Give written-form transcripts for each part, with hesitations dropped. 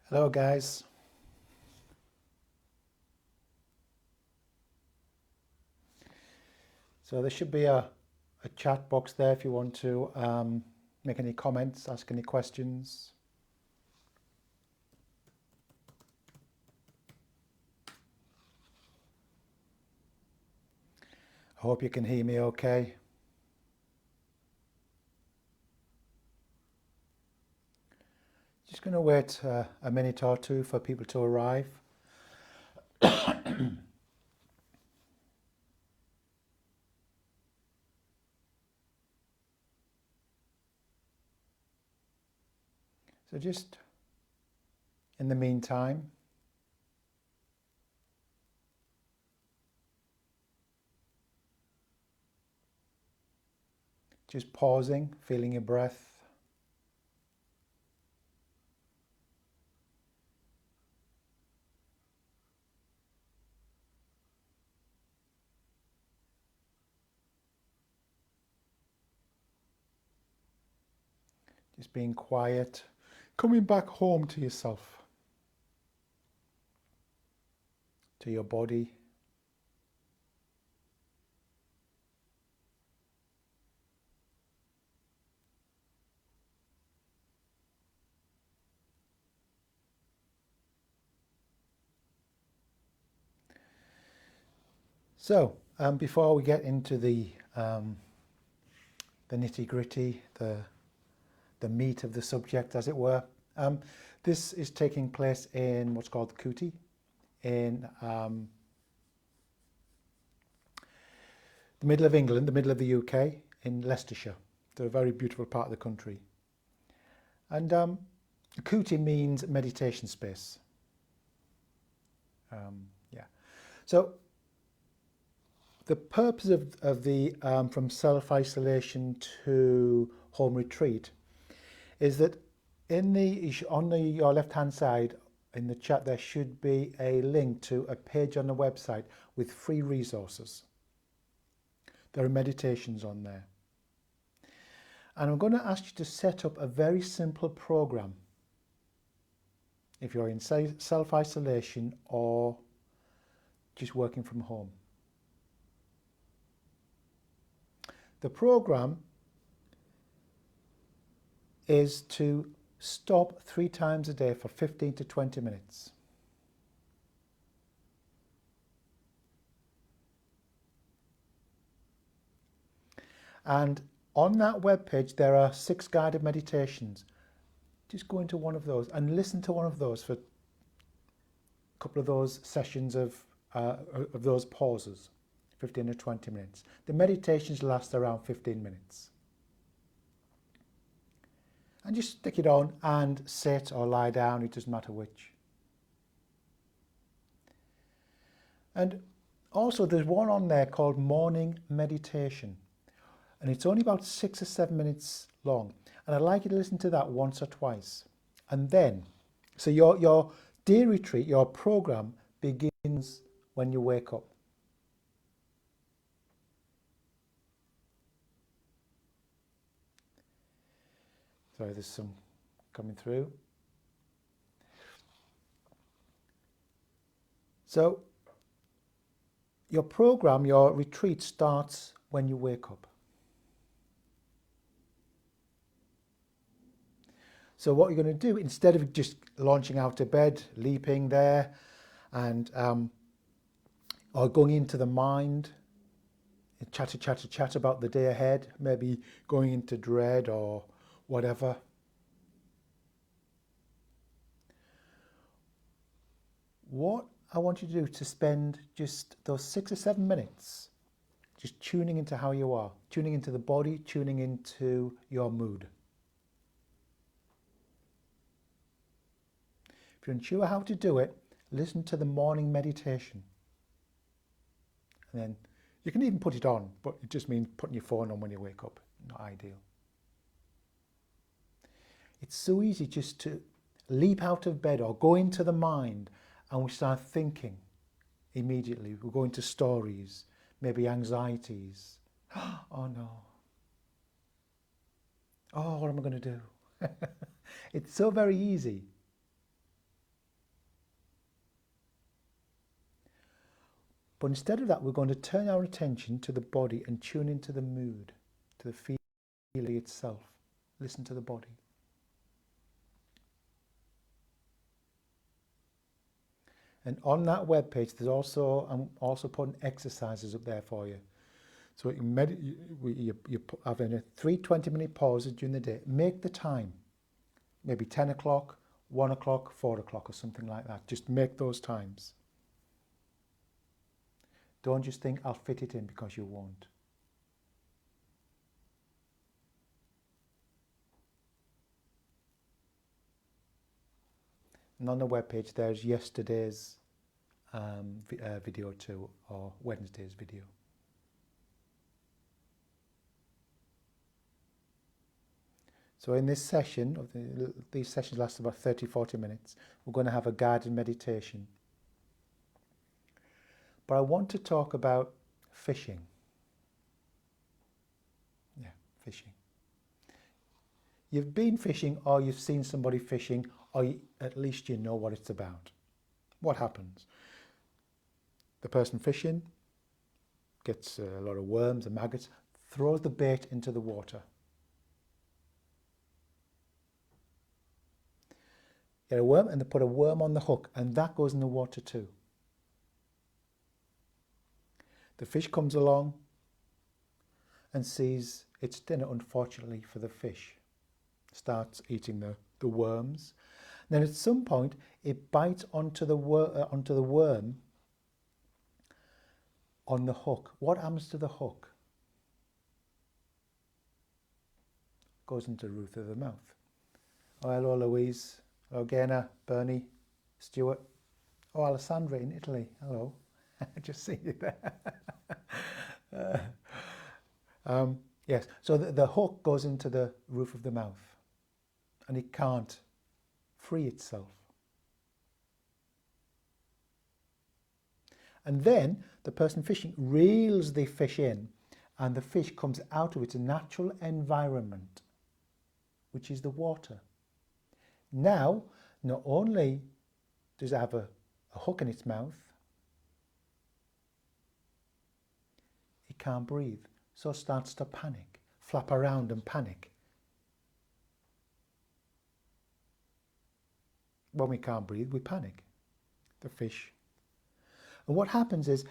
Hello guys. So there should be a chat box there if you want to make any comments, ask any questions. I hope you can hear me okay. Just going to wait a minute or two for people to arrive. So just in the meantime, just pausing, feeling your breath. Just being quiet, coming back home to yourself, to your body. So before we get into the nitty-gritty, the meat of the subject, as it were. This is taking place in what's called Cootie in the middle of England, the middle of the UK, in Leicestershire. It's a very beautiful part of the country. And Cootie means meditation space. Yeah. So the purpose of the from self-isolation to home retreat is that on your left hand side in the chat there should be a link to a page on the website with free resources. There are meditations on there. And I'm going to ask you to set up a very simple program if you're in self-isolation or just working from home. The program is to stop 3 times a day for 15 to 20 minutes. And on that webpage there are 6 guided meditations. Just go into one of those and listen to one of those for a couple of those sessions of those pauses, 15 to 20 minutes. The meditations last around 15 minutes. And just stick it on and sit or lie down, it doesn't matter which. And also there's one on there called morning meditation. And it's only about 6 or 7 minutes long. And I'd like you to listen to that once or twice. And then, so your day retreat, your program begins when you wake up. Sorry, there's some coming through. So your program, your retreat starts when you wake up. So what you're going to do, instead of just launching out of bed, leaping there, and or going into the mind, chat about the day ahead, maybe going into dread or whatever. What I want you to do is to spend just those 6 or 7 minutes just tuning into how you are, tuning into the body, tuning into your mood. If you're unsure how to do it, listen to the morning meditation. And then you can even put it on, but it just means putting your phone on when you wake up. Not ideal. It's so easy just to leap out of bed or go into the mind and we start thinking immediately. We go into stories, maybe anxieties. Oh no. Oh, what am I going to do? It's so very easy. But instead of that, we're going to turn our attention to the body and tune into the mood, to the feeling itself. Listen to the body. And on that web page, I'm also putting exercises up there for you. So you're having a 3 20-minute pauses during the day. Make the time, maybe 10 o'clock, 1 o'clock, 4 o'clock or something like that. Just make those times. Don't just think I'll fit it in, because you won't. And on the webpage there's yesterday's video too, or Wednesday's video. So in this session, these sessions last about 30-40 minutes, we're going to have a guided meditation. But I want to talk about fishing. Yeah, fishing. You've been fishing, or you've seen somebody fishing, or at least you know what it's about. What happens? The person fishing gets a lot of worms and maggots, throws the bait into the water. Get a worm, and they put a worm on the hook, and that goes in the water too. The fish comes along and sees its dinner, unfortunately for the fish. Starts eating the worms. Then at some point it bites onto the worm on the hook. What happens to the hook? Goes into the roof of the mouth. Oh, hello Louise. Hello Gaina, Bernie, Stuart. Oh, Alessandra in Italy. Hello. I just see you there. Yes, so the hook goes into the roof of the mouth and it can't free itself. And then the person fishing reels the fish in, and the fish comes out of its natural environment, which is the water. Now, not only does it have a hook in its mouth, it can't breathe, so it starts to panic, flap around and panic. When we can't breathe, we panic, the fish. And what happens is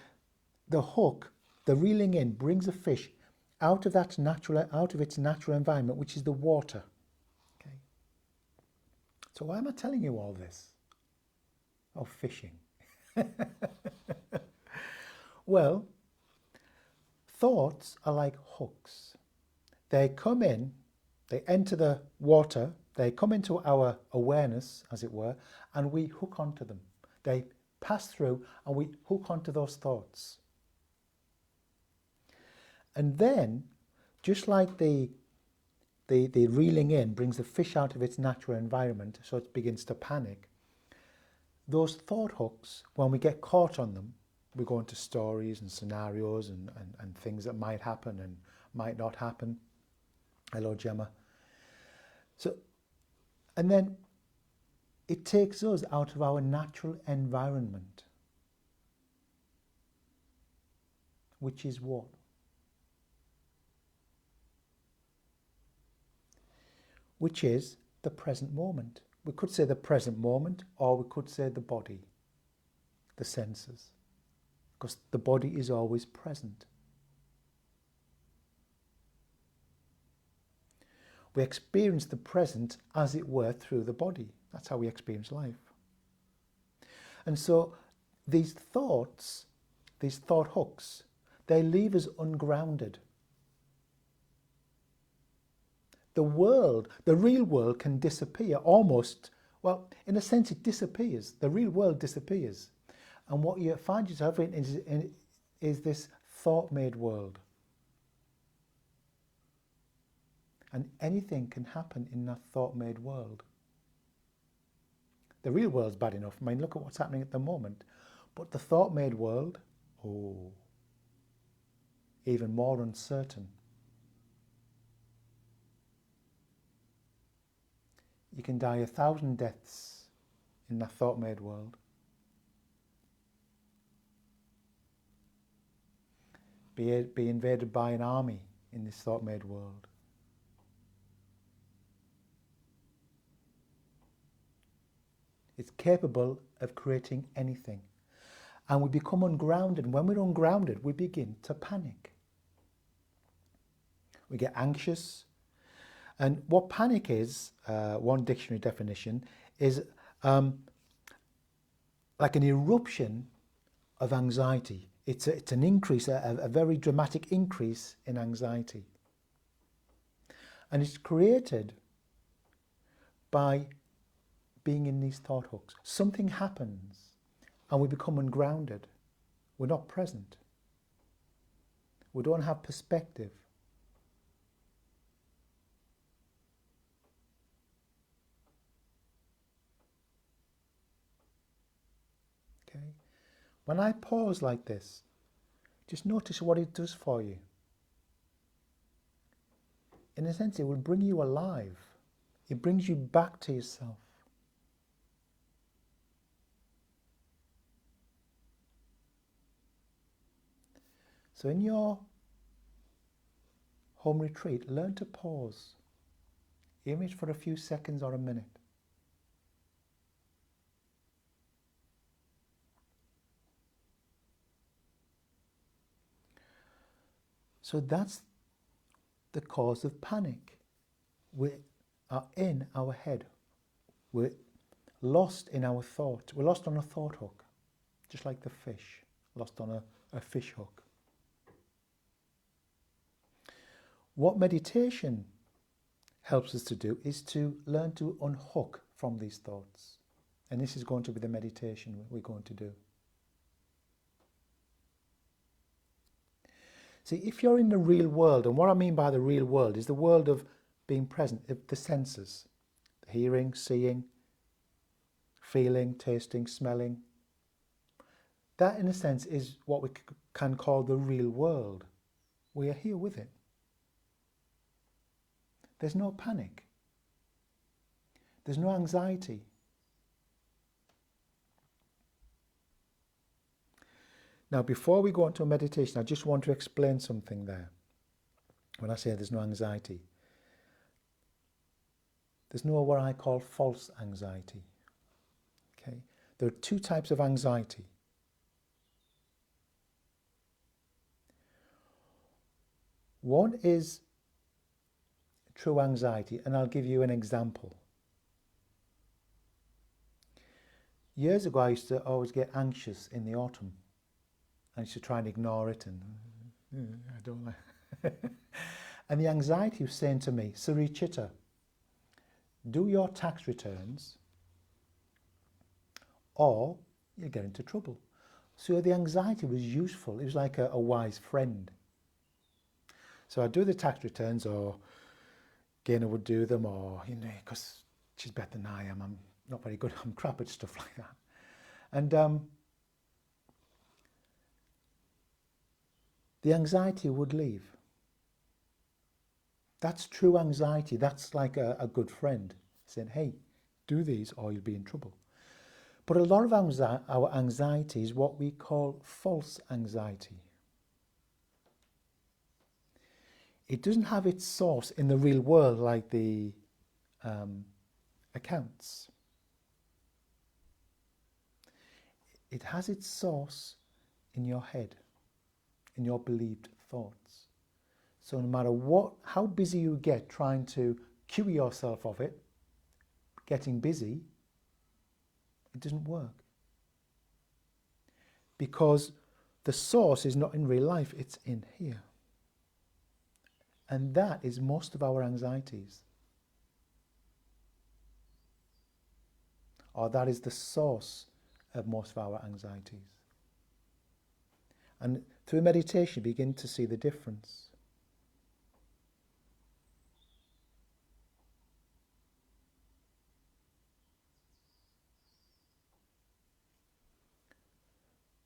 the hook, the reeling in, brings the fish out of its natural environment, which is the water. Okay. So why am I telling you all this? Oh, fishing. Well, thoughts are like hooks. They come in, they enter the water, they come into our awareness, as it were, and we hook onto them. They pass through and we hook onto those thoughts. And then, just like the reeling in brings the fish out of its natural environment, so it begins to panic, those thought hooks, when we get caught on them, we go into stories and scenarios and things that might happen and might not happen. Hello, Gemma. So, and then it takes us out of our natural environment, which is what? Which is the present moment. We could say the present moment, or we could say the body, the senses, because the body is always present. We experience the present, as it were, through the body. That's how we experience life. And so these thoughts, these thought hooks, they leave us ungrounded. The world, the real world, can disappear almost. Well, in a sense it disappears. The real world disappears. And what you find yourself in is this thought-made world. And anything can happen in that thought-made world. The real world's bad enough. I mean, look at what's happening at the moment. But the thought-made world, oh, even more uncertain. You can die 1,000 deaths in that thought-made world. be invaded by an army in this thought-made world. It's capable of creating anything. And we become ungrounded. And when we're ungrounded, we begin to panic. We get anxious. And what panic is, one dictionary definition, is like an eruption of anxiety. It's an increase, a very dramatic increase in anxiety. And it's created by being in these thought hooks. Something happens and we become ungrounded. We're not present. We don't have perspective. Okay? When I pause like this, just notice what it does for you. In a sense, it will bring you alive. It brings you back to yourself. So in your home retreat, learn to pause, even if it's for a few seconds or a minute. So that's the cause of panic. We are in our head. We're lost in our thought. We're lost on a thought hook, just like the fish, lost on a fish hook. What meditation helps us to do is to learn to unhook from these thoughts. And this is going to be the meditation we're going to do. See, if you're in the real world, and what I mean by the real world is the world of being present, the senses, hearing, seeing, feeling, tasting, smelling. That, in a sense, is what we can call the real world. We are here with it. There's no panic. There's no anxiety. Now, before we go into a meditation, I just want to explain something there. When I say there's no anxiety, there's no what I call false anxiety. Okay? There are two types of anxiety. One is true anxiety, and I'll give you an example. Years ago, I used to always get anxious in the autumn. I used to try and ignore it, and I don't like. And the anxiety was saying to me, Suryacitta, do your tax returns, or you'll get into trouble. So the anxiety was useful. It was like a wise friend. So I'd do the tax returns, or Gaynor would do them, or, because she's better than I am. I'm not very good. I'm crap at stuff like that. And the anxiety would leave. That's true anxiety. That's like a good friend saying, hey, do these or you'll be in trouble. But a lot of our anxiety is what we call false anxiety. It doesn't have its source in the real world like the accounts. It has its source in your head, in your believed thoughts. So no matter how busy you get trying to cue yourself of it, getting busy, it doesn't work. Because the source is not in real life, it's in here. And that is most of our anxieties. Or that is the source of most of our anxieties. And through meditation, begin to see the difference.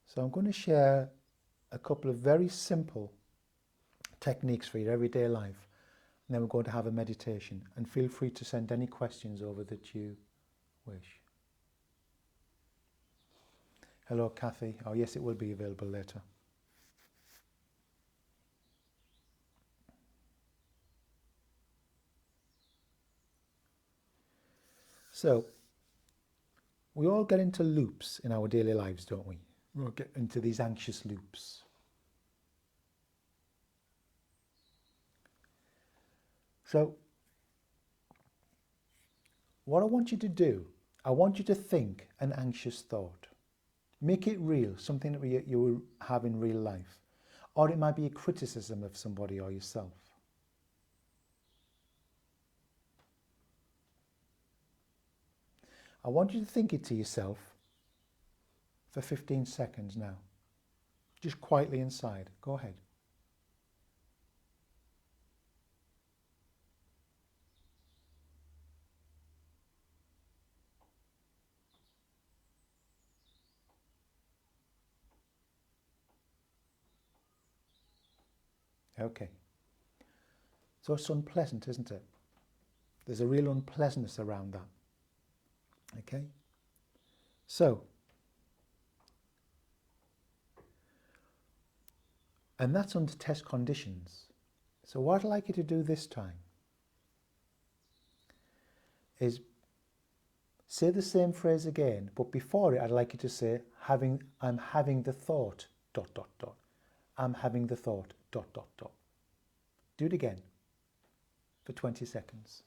So I'm going to share a couple of very simple techniques for your everyday life. And then we're going to have a meditation. And feel free to send any questions over that you wish. Hello, Kathy. Oh, yes, it will be available later. So we all get into loops in our daily lives, don't we? We all get into these anxious loops. So what I want you to do, I want you to think an anxious thought. Make it real, something that you will have in real life. Or it might be a criticism of somebody or yourself. I want you to think it to yourself for 15 seconds now. Just quietly inside. Go ahead. Okay. So it's unpleasant, isn't it? There's a real unpleasantness around that. Okay? So, and that's under test conditions. So what I'd like you to do this time is say the same phrase again, but before it I'd like you to say, I'm having the thought, ... I'm having the thought, ... Do it again for 20 seconds.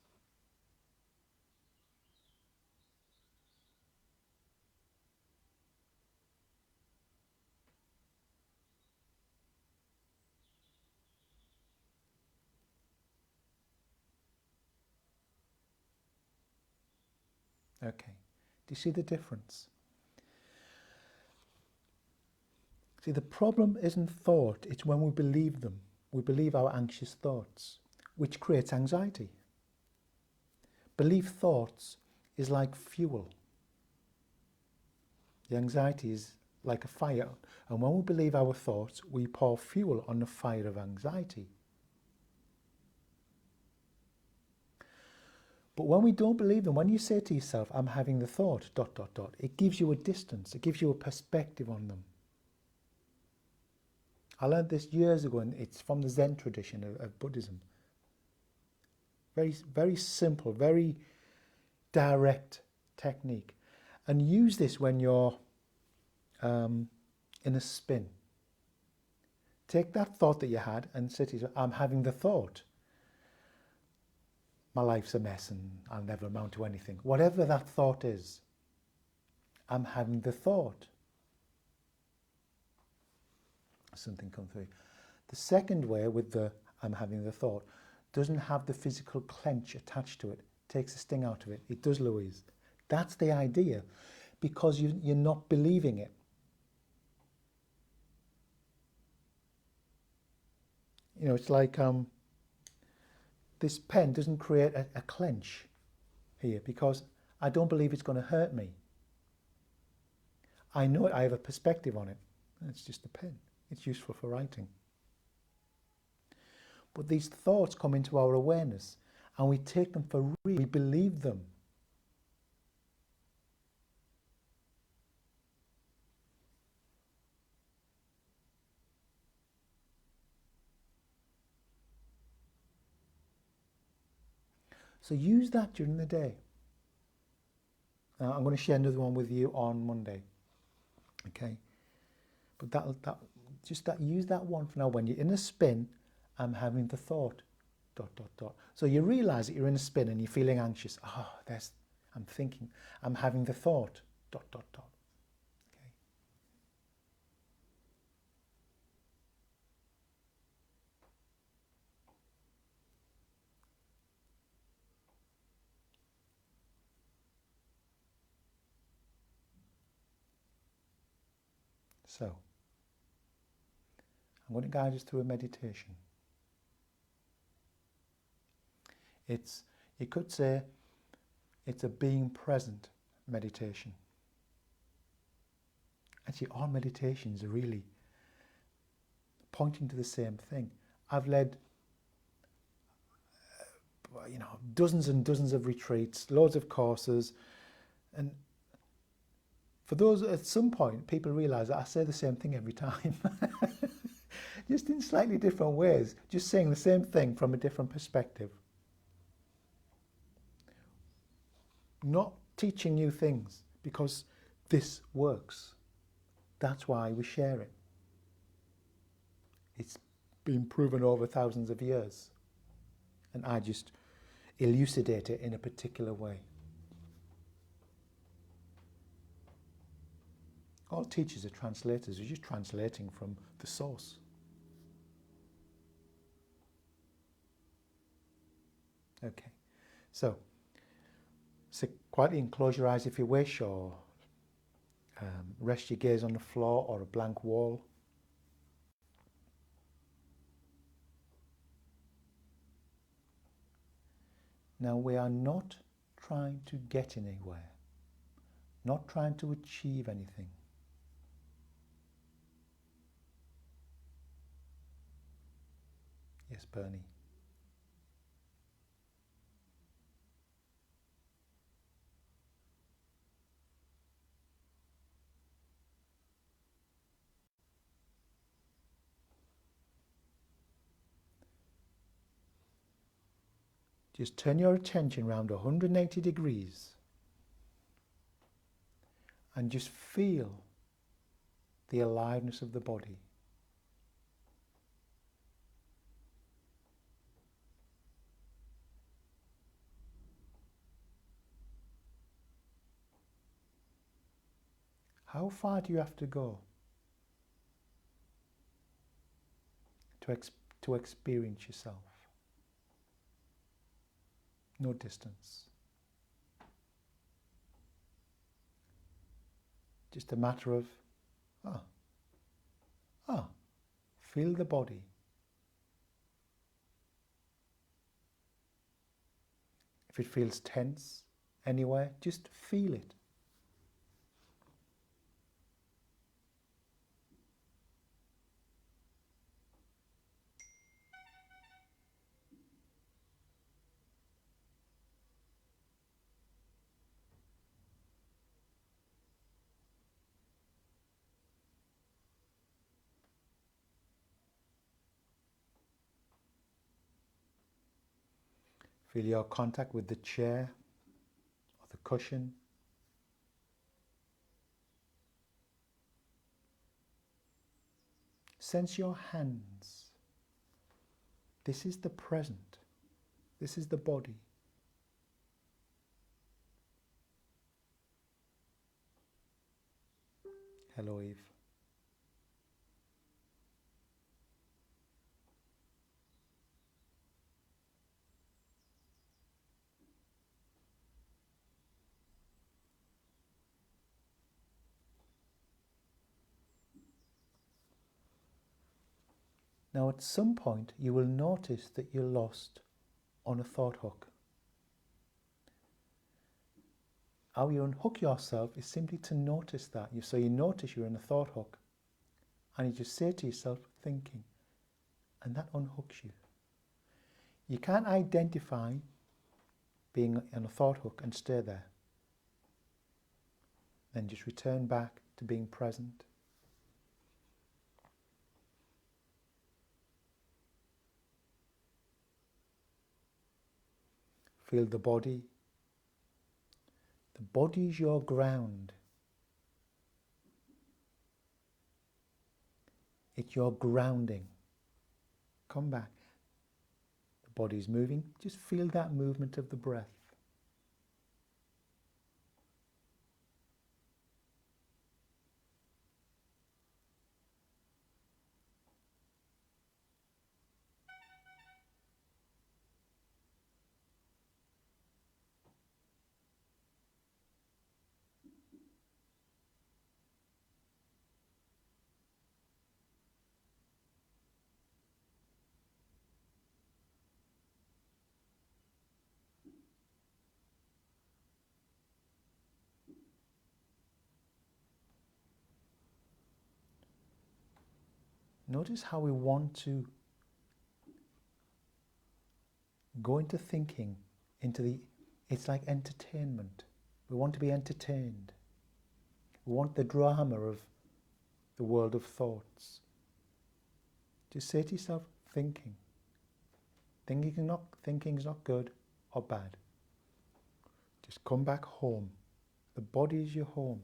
Okay. Do you see the difference? See, the problem isn't thought, it's when we believe them. We believe our anxious thoughts, which creates anxiety. Belief thoughts is like fuel. The anxiety is like a fire, and when we believe our thoughts, we pour fuel on the fire of anxiety. But when we don't believe them, when you say to yourself, I'm having the thought, ... it gives you a distance, it gives you a perspective on them. I learned this years ago, and it's from the Zen tradition of Buddhism. Very, very simple, very direct technique. And use this when you're in a spin. Take that thought that you had and say to yourself, I'm having the thought. My life's a mess and I'll never amount to anything. Whatever that thought is, I'm having the thought. Something come through. The second way with the I'm having the thought doesn't have the physical clench attached to it. Takes the sting out of it. It does, Louise. That's the idea, because you're not believing it. You know, it's like this pen doesn't create a clench here because I don't believe it's going to hurt me. I know it, I have a perspective on it. It's just a pen. It's useful for writing. But these thoughts come into our awareness and we take them for real. We believe them. So use that during the day. I'm going to share another one with you on Monday. Okay? But use that one for now. When you're in a spin, I'm having the thought, ... So you realize that you're in a spin and you're feeling anxious. I'm thinking, I'm having the thought, ... Okay. So, I'm going to guide us through a meditation. You could say it's a being present meditation. Actually, all meditations are really pointing to the same thing. I've led dozens and dozens of retreats, loads of courses, and for those, at some point, people realise that I say the same thing every time. Just in slightly different ways, just saying the same thing from a different perspective. Not teaching new things because this works. That's why we share it. It's been proven over thousands of years. And I just elucidate it in a particular way. All teachers are translators. We're just translating from the source. Okay, so quietly close your eyes if you wish, or rest your gaze on the floor or a blank wall. Now we are not trying to get anywhere, not trying to achieve anything. Yes, Bernie. Just turn your attention around 180 degrees and just feel the aliveness of the body. How far do you have to go to experience yourself? No distance. Just a matter of, feel the body. If it feels tense anywhere, just feel it. Feel your contact with the chair or the cushion. Sense your hands. This is the present. This is the body. Hello, Eve. Now at some point you will notice that you're lost on a thought hook. How you unhook yourself is simply to notice that. So you notice you're in a thought hook and you just say to yourself, thinking, and that unhooks you. You can't identify being in a thought hook and stay there. Then just return back to being present. Feel the body. The body is your ground. It's your grounding. Come back. The body is moving. Just feel that movement of the breath. Notice how we want to go into thinking, it's like entertainment. We want to be entertained. We want the drama of the world of thoughts. Just say to yourself, thinking. Thinking is not good or bad. Just come back home The body is your home.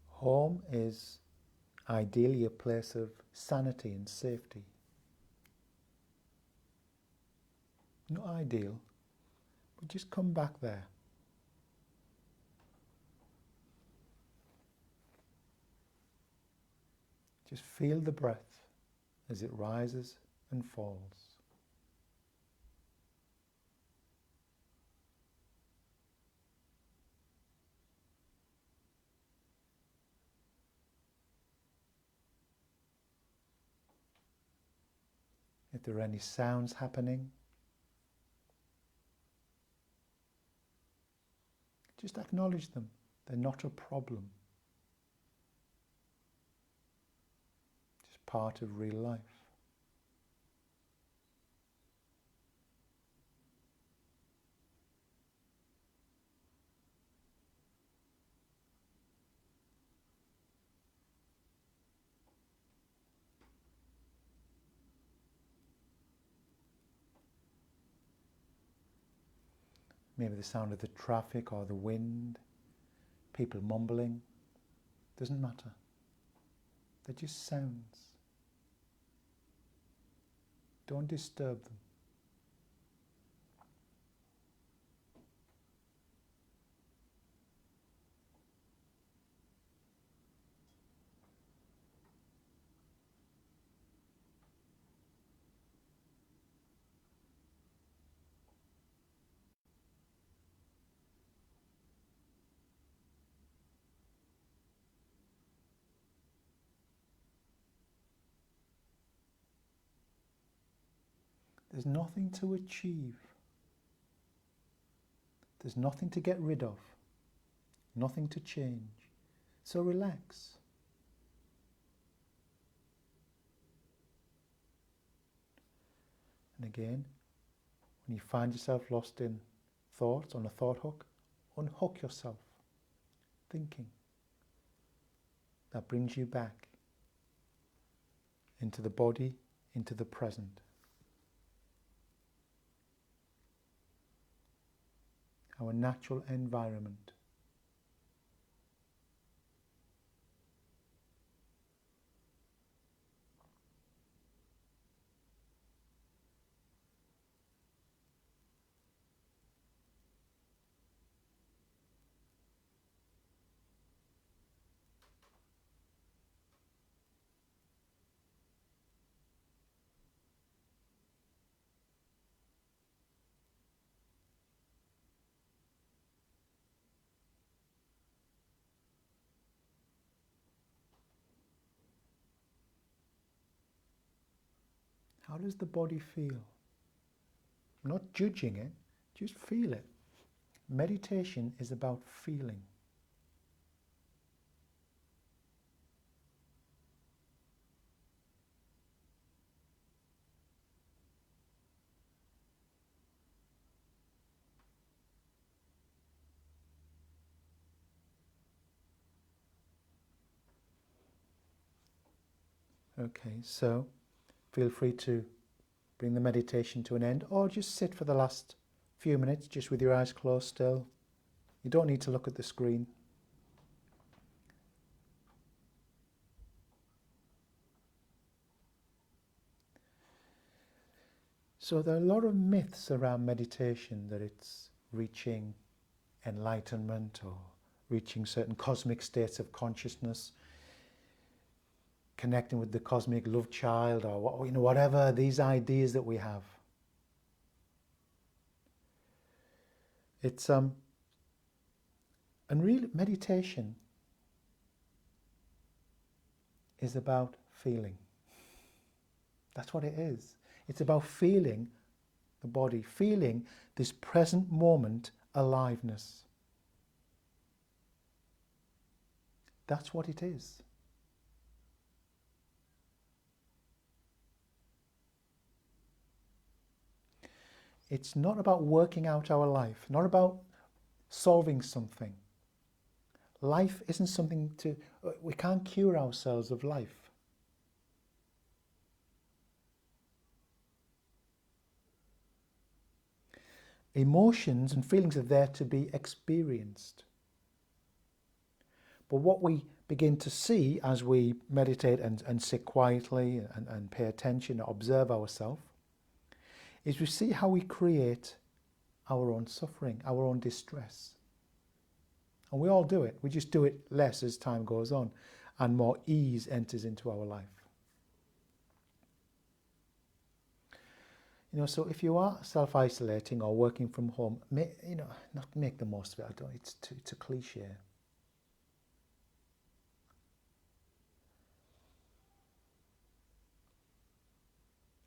Home is ideally a place of sanity and safety. Not ideal, but just come back there. Just feel the breath as it rises and falls. If there are any sounds happening, just acknowledge them. They're not a problem. Just part of real life. Maybe the sound of the traffic or the wind, people mumbling, doesn't matter. They're just sounds. Don't disturb them. There's nothing to achieve. There's nothing to get rid of. Nothing to change. So relax. And again, when you find yourself lost in thoughts on a thought hook, unhook yourself. Thinking. That brings you back into the body, into the present. Our natural environment. How does the body feel? Not judging it, just feel it. Meditation is about feeling. Okay, so feel free to bring the meditation to an end, or just sit for the last few minutes just with your eyes closed still. You don't need to look at the screen. So there are a lot of myths around meditation, that it's reaching enlightenment or reaching certain cosmic states of consciousness, connecting with the cosmic love child, or whatever these ideas that we have. It's and real meditation is about feeling. That's what it is. It's about feeling the body, feeling this present moment aliveness. That's what it is. It's not about working out our life, not about solving something. life isn't something we can't cure ourselves of life. Emotions and feelings are there to be experienced. But what we begin to see as we meditate and sit quietly and pay attention and observe ourselves is we see how we create our own suffering, our own distress. And we all do it. We just do it less as time goes on and more ease enters into our life. So if you are self-isolating or working from home, not make the most of it. It's a cliche.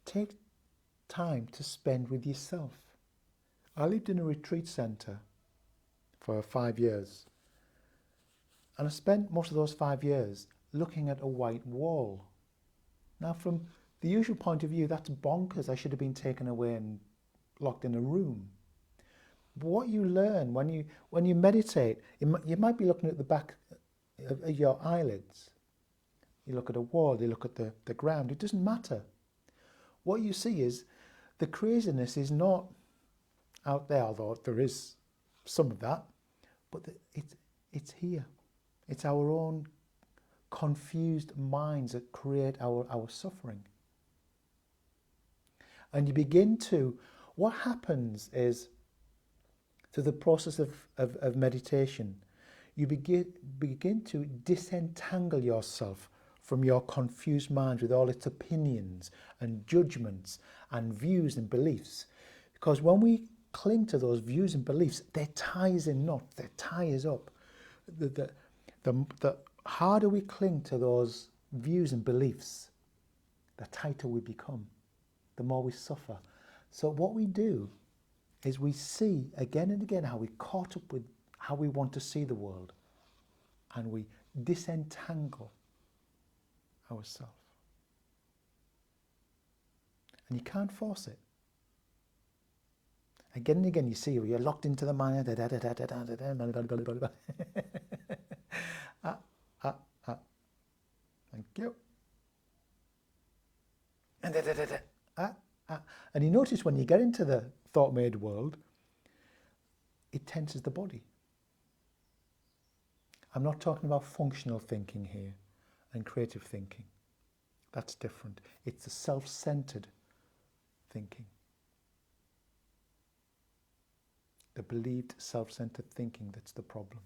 Take time to spend with yourself. I lived in a retreat centre for 5 years. And I spent most of those 5 years looking at a white wall. Now, from the usual point of view, that's bonkers. I should have been taken away and locked in a room. But what you learn when you meditate, you might be looking at the back of your eyelids. You look at a wall, you look at the ground. It doesn't matter. What you see is the craziness is not out there, although there is some of that, but it's here. It's our own confused minds that create our suffering. And you begin to, what happens is, through the process of meditation, you begin to disentangle yourself from your confused mind with all its opinions and judgments and views and beliefs. Because when we cling to those views and beliefs, they tie us in knots, they tie us up. The harder we cling to those views and beliefs, the tighter we become, the more we suffer. So what we do is we see again and again how we caught up with how we want to see the world, and we disentangle ourselves. And you can't force it. Again and again you see you're locked into the mind. Thank you. And you notice when you get into the thought-made world, it tenses the body. I'm not talking about functional thinking here and creative thinking. That's different. It's the self-centered thinking. The believed self-centered thinking that's the problem.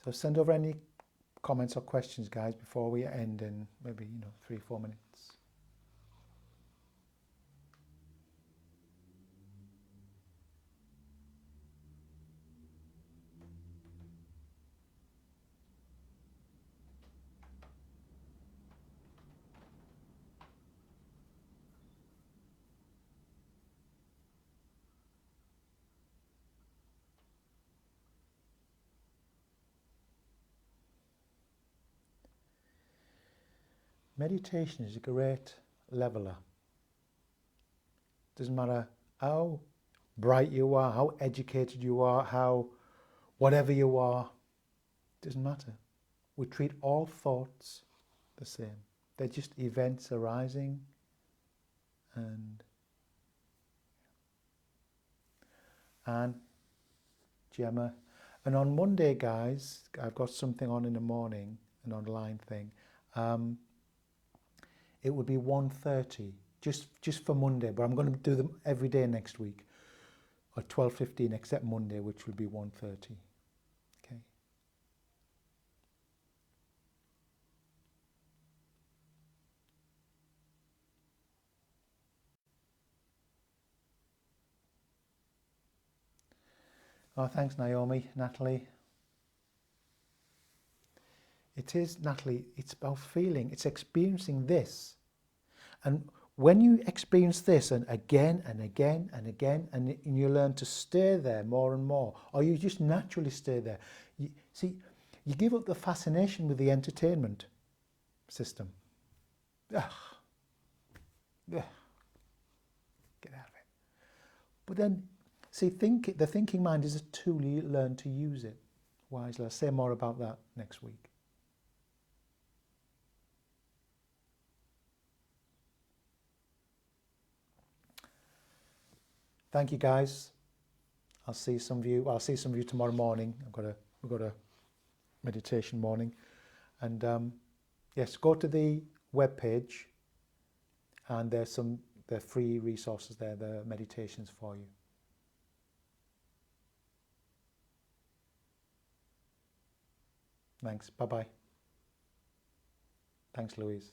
So send over any comments or questions, guys, before we end in maybe 3-4 minutes. Meditation is a great leveler. Doesn't matter how bright you are, how educated you are, how whatever you are, doesn't matter. We treat all thoughts the same. They're just events arising and Gemma. And on Monday, guys, I've got something on in the morning, an online thing. It would be 1:30, just for Monday, but I'm going to do them every day next week, or 12:15, except Monday, which would be 1:30. Okay. Oh, thanks, Naomi, Natalie. It is, Natalie, it's about feeling, it's experiencing this. And when you experience this and again and again and again, and you learn to stay there more and more, or you just naturally stay there, you give up the fascination with the entertainment system. Ugh. Ugh. Get out of it. But then, See, the thinking mind is a tool. You learn to use it wisely. I'll say more about that next week. Thank you, guys. I'll see some of you. I'll see some of you tomorrow morning. We've got a meditation morning, and yes, go to the web page, and there are free resources there. The meditations for you. Thanks. Bye bye. Thanks, Louise.